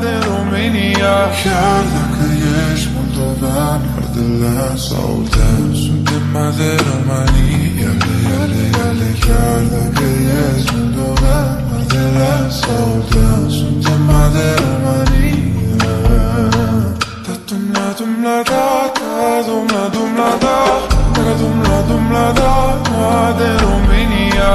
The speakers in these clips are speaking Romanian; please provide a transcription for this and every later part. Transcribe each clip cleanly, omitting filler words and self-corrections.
de România. Chiar dacă ești moldovean, ardelean sau dean, suntem mai de România. Chiar dacă ești moldovean, ardelean sau dean, suntem mai de România. De România.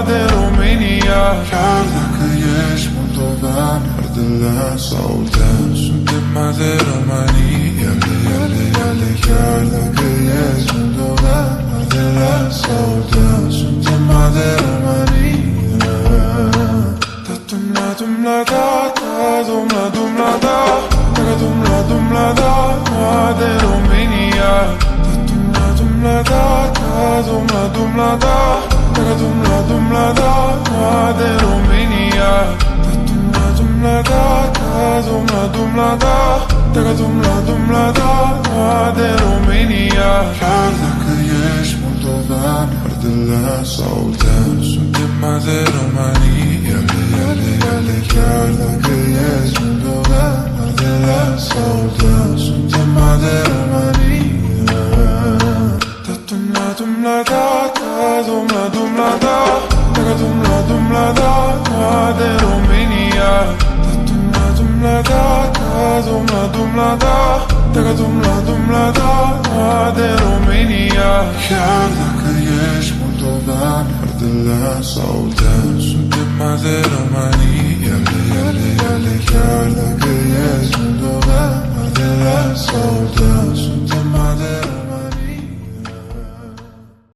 De România. Chiar dacă ești moldovean, ardelean sau dean, suntem mai de România. Chiar dacă ești moldovean, ardelean sau dean, suntem mai de România. De România. De România. De România. Chiar dacă ești moldovean, ardelean sau dean, suntem mai de România. Chiar dacă ești moldovean, ardelean sau dean, suntem mai de România. De România. De România. Chiar dacă ești moldovean, ardelean sau dean, suntem mai de România. Chiar dacă ești moldovean, ardelean sau dean, suntem mai de România.